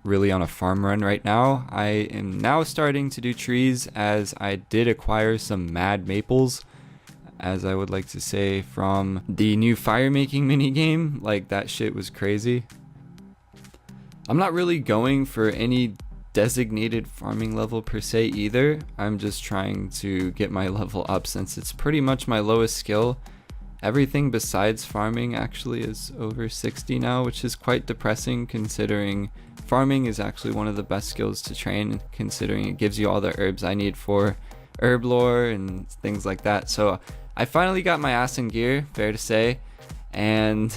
really on a farm run right now. I am now starting to do trees, as I did acquire some mad maples, as I would like to say, from the new fire making mini game. Like, that shit was crazy. I'm not really going for any designated farming level per se either. I'm just trying to get my level up, since it's pretty much my lowest skill. Everything besides farming actually is over 60 now, which is quite depressing, considering farming is actually one of the best skills to train, considering it gives you all the herbs I need for herb lore and things like that. So I finally got my ass in gear, fair to say, and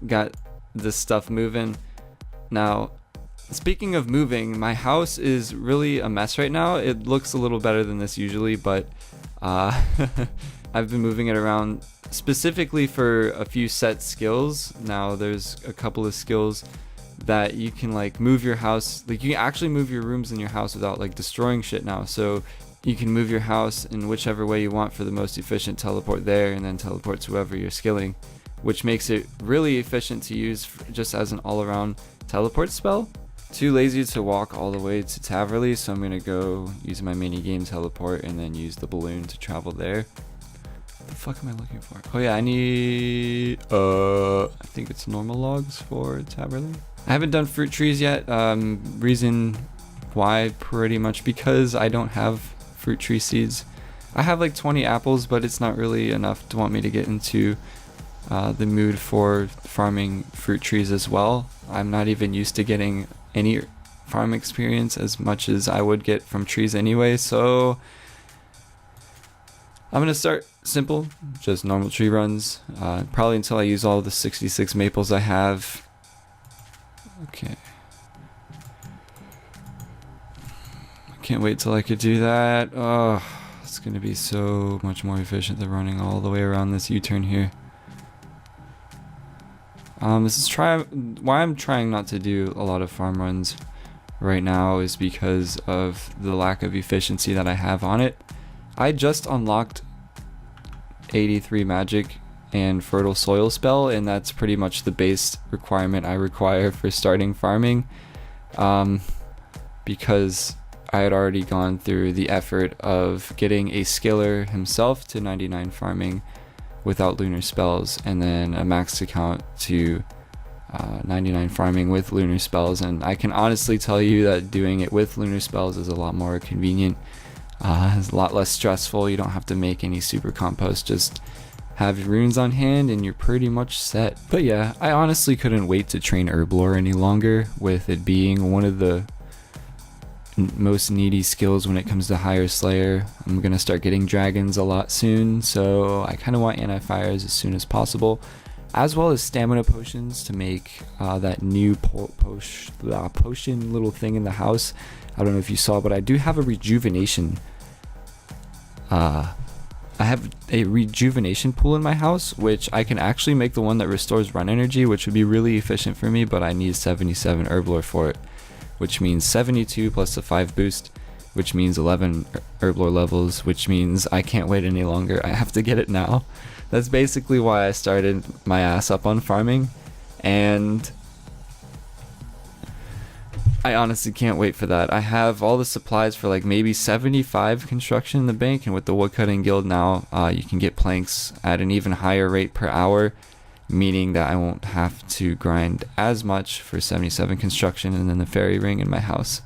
got this stuff moving. Now, speaking of moving, my house is really a mess right now. It looks a little better than this usually, but I've been moving it around specifically for a few set skills. Now there's a couple of skills that you can like move your house, like you can actually move your rooms in your house without like destroying shit now. So you can move your house in whichever way you want for the most efficient teleport there, and then teleport to whoever you're skilling, which makes it really efficient to use just as an all-around teleport spell. Too lazy to walk all the way to Taverley, so I'm gonna go use my mini game teleport and then use the balloon to travel there. What the fuck am I looking for? Oh yeah, I need I think it's normal logs for Taverley. I haven't done fruit trees yet. Reason why, pretty much because I don't have fruit tree seeds. I have like 20 apples, but it's not really enough to want me to get into the mood for farming fruit trees as well. I'm not even used to getting any farm experience as much as I would get from trees anyway, so I'm gonna start simple, just normal tree runs, probably until I use all the 66 maples I have. Okay, I can't wait till I could do that. Oh, it's gonna be so much more efficient than running all the way around this U-turn here. This is why I'm trying not to do a lot of farm runs right now, is because of the lack of efficiency that I have on it. I just unlocked 83 magic and fertile soil spell, and that's pretty much the base requirement I require for starting farming, because I had already gone through the effort of getting a skiller himself to 99 farming without lunar spells, and then a max account to 99 farming with lunar spells, and I can honestly tell you that doing it with lunar spells is a lot more convenient. It's a lot less stressful. You don't have to make any super compost, just have your runes on hand and you're pretty much set. But yeah, I honestly couldn't wait to train herb lore any longer, with it being one of the most needy skills when it comes to higher slayer. I'm gonna start getting dragons a lot soon, so I kind of want anti-fires as soon as possible, as well as stamina potions to make that new potion little thing in the house. I don't know if you saw, but I do have a rejuvenation I have a rejuvenation pool in my house, which I can actually make the one that restores run energy, which would be really efficient for me, but I need 77 herb lore for it, which means 72 plus the 5 boost, which means 11 herb lore levels, which means I can't wait any longer. I have to get it now. That's basically why I started my ass up on farming, and I honestly can't wait for that. I have all the supplies for like maybe 75 construction in the bank, and with the woodcutting guild now, you can get planks at an even higher rate per hour, meaning that I won't have to grind as much for 77 construction and then the fairy ring in my house.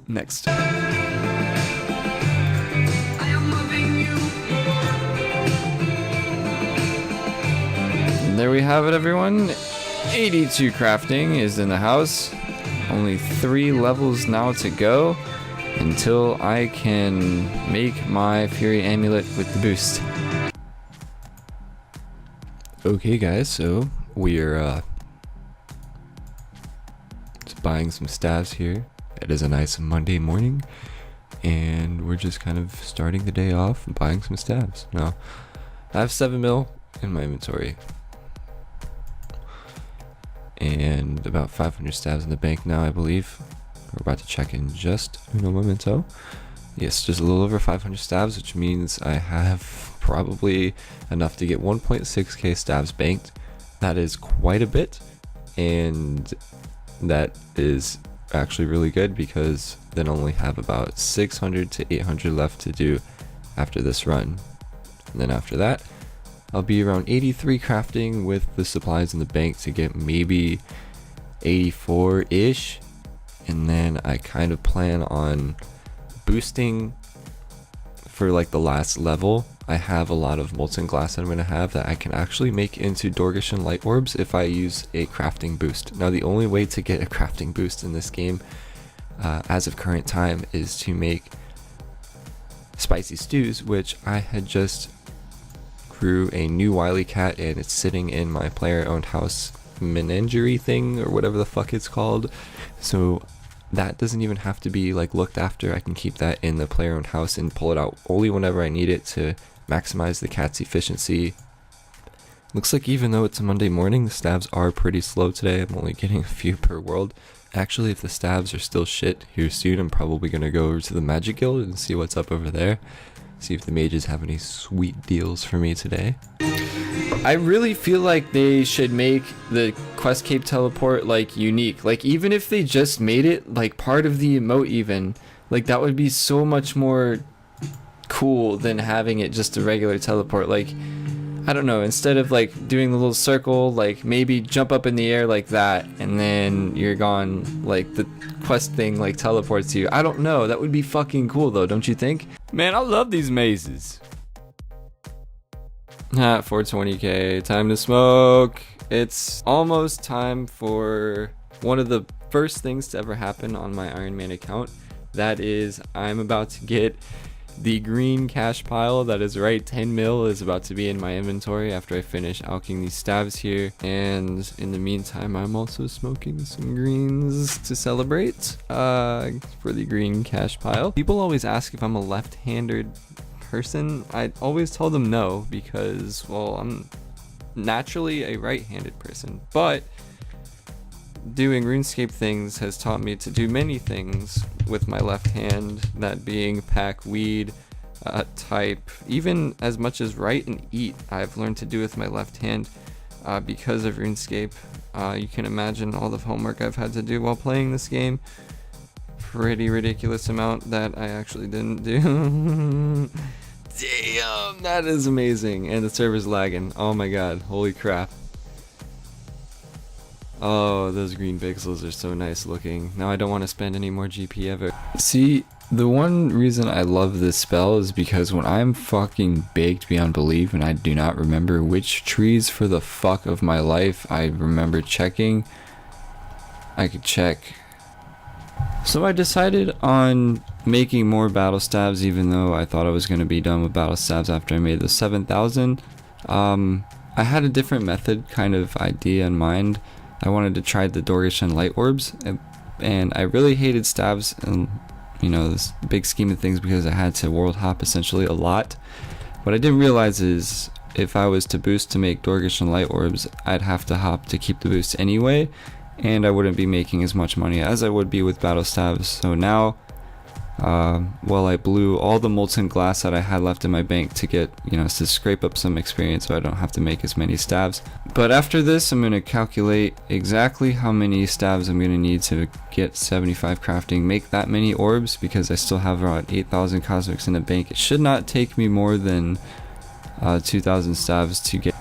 Next. And there we have it, everyone. 82 crafting is in the house. Only 3 levels now to go until I can make my Fury Amulet with the boost. Okay guys, so we're just buying some staves here. It is a nice Monday morning, and we're just kind of starting the day off and buying some staves. Now, I have 7 mil in my inventory, and about 500 staves in the bank now, I believe. We're about to check in just uno momento. Yes, just a little over 500 staves, which means I have probably enough to get 1.6k staves banked. That is quite a bit, and that is actually really good, because then I only have about 600 to 800 left to do after this run. And then after that, I'll be around 83 crafting with the supplies in the bank to get maybe 84-ish. And then I kind of plan on boosting for like the last level. I have a lot of molten glass that I'm going to have that I can actually make into Dorgish light orbs if I use a crafting boost. Now the only way to get a crafting boost in this game as of current time is to make spicy stews, which I had just grew a new wily cat and it's sitting in my player owned house menagerie thing or whatever the fuck it's called. So that doesn't even have to be like looked after. I can keep that in the player owned house and pull it out only whenever I need it to maximize the cat's efficiency. Looks like even though it's a Monday morning, the stabs are pretty slow today. I'm only getting a few per world. Actually, if the stabs are still shit here soon, I'm probably going to go over to the Magic Guild and see what's up over there. See if the mages have any sweet deals for me today. I really feel like they should make the Quest Cape teleport like unique. Like even if they just made it like part of the emote even, like that would be so much more cool than having it just a regular teleport. Like I don't know, instead of like doing the little circle, like maybe jump up in the air like that and then you're gone, like the quest thing like teleports you. I don't know, that would be fucking cool though, don't you think? Man, I love these mazes. 420k, time to smoke. It's almost time for one of the first things to ever happen on my Ironman account. That is, I'm about to get the green cash pile. That is right, 10 mil is about to be in my inventory after I finish alching these stabs here. And in the meantime, I'm also smoking some greens to celebrate for the green cash pile. People always ask if I'm a left-handed person. I always tell them no, because, well, I'm naturally a right-handed person, but doing RuneScape things has taught me to do many things with my left hand, that being pack weed, type, even as much as write and eat, I've learned to do with my left hand because of RuneScape. You can imagine all the homework I've had to do while playing this game. Pretty ridiculous amount that I actually didn't do. Damn, that is amazing. And the server's lagging. Oh my god, holy crap. Oh, those green pixels are so nice looking. Now I don't want to spend any more GP ever. See, the one reason I love this spell is because when I'm fucking baked beyond belief and I do not remember which trees for the fuck of my life I remember checking, I could check. So I decided on making more battle stabs, even though I thought I was going to be done with battle stabs after I made the 7,000. I had a different method kind of idea in mind. I wanted to try the Dorgish light orbs, and I really hated stabs in, you know, this big scheme of things because I had to world hop essentially a lot. What I didn't realize is if I was to boost to make Dorgish light orbs, I'd have to hop to keep the boost anyway, and I wouldn't be making as much money as I would be with battle stabs. So now, well, I blew all the molten glass that I had left in my bank to get, you know, to scrape up some experience so I don't have to make as many stabs. But after this, I'm going to calculate exactly how many stabs I'm going to need to get 75 crafting, make that many orbs, because I still have around 8,000 cosmics in the bank. It should not take me more than 2,000 stabs to get.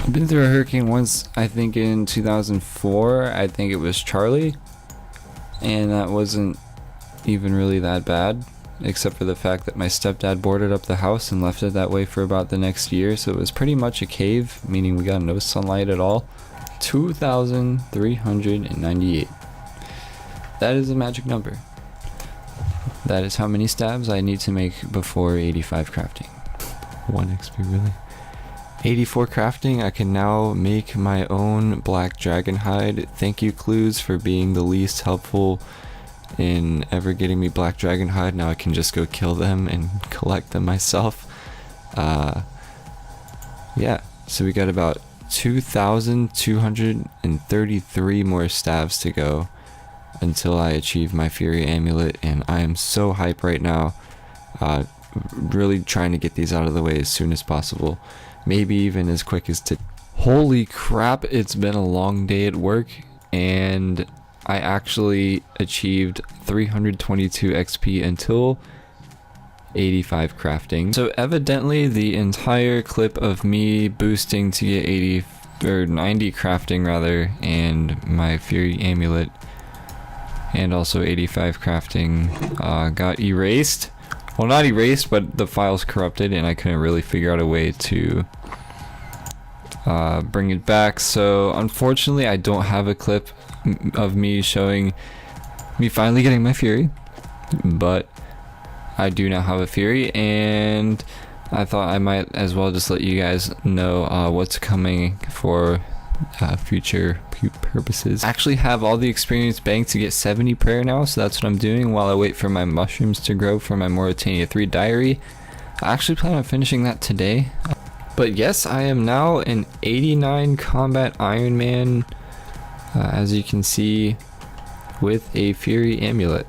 I've been through a hurricane once, I think in 2004, I think it was Charlie, and that wasn't even really that bad, except for the fact that my stepdad boarded up the house and left it that way for about the next year, so it was pretty much a cave, meaning we got no sunlight at all. 2,398. That is a magic number. That is how many stabs I need to make before 85 crafting. 1 XP, really? 84 crafting, I can now make my own black dragon hide. Thank you, Clues, for being the least helpful in ever getting me black dragon hide. Now I can just go kill them and collect them myself. Yeah, so we got about 2,233 more stabs to go until I achieve my Fury Amulet, and I am so hype right now. Really trying to get these out of the way as soon as possible. Maybe even as quick as Holy crap, it's been a long day at work, and I actually achieved 322 XP until 85 crafting. So evidently the entire clip of me boosting to get 80 or 90 crafting rather, and my Fury amulet, and also 85 crafting got erased. Well, not erased, but the file's corrupted, and I couldn't really figure out a way to bring it back. So unfortunately I don't have a clip of me showing me finally getting my Fury, but I do now have a Fury, and I thought I might as well just let you guys know what's coming for future purposes. I actually have all the experience banked to get 70 prayer now, so that's what I'm doing while I wait for my mushrooms to grow for my Mauritania 3 diary. I actually plan on finishing that today. But yes, I am now an 89 combat Ironman, as you can see, with a Fury amulet.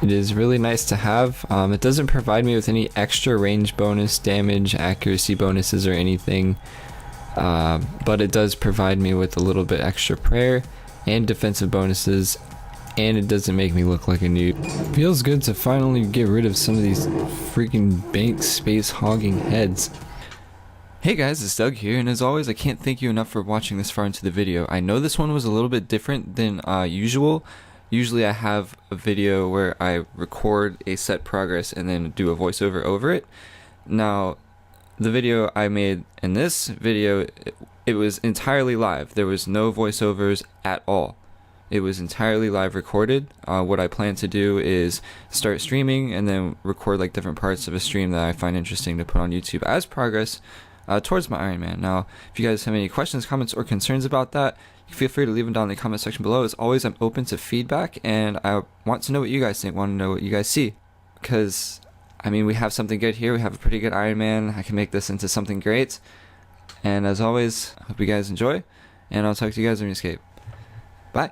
It is really nice to have. It doesn't provide me with any extra range bonus, damage, accuracy bonuses, or anything, but it does provide me with a little bit extra prayer and defensive bonuses, and it doesn't make me look like a noob. Feels good to finally get rid of some of these freaking bank space hogging heads. Hey guys, it's Doug here, and as always, I can't thank you enough for watching this far into the video. I know this one was a little bit different than usual. Usually I have a video where I record a set progress and then do a voiceover over it. Now, the video I made in this video, it was entirely live. There was no voiceovers at all. It was entirely live recorded. What I plan to do is start streaming and then record like different parts of a stream that I find interesting to put on YouTube as progress towards my Ironman. Now, if you guys have any questions, comments, or concerns about that, feel free to leave them down in the comment section below. As always, I'm open to feedback, and I want to know what you guys think, want to know what you guys see. Because, I mean, we have something good here. We have a pretty good Ironman. I can make this into something great. And as always, I hope you guys enjoy, and I'll talk to you guys when you escape. Bye.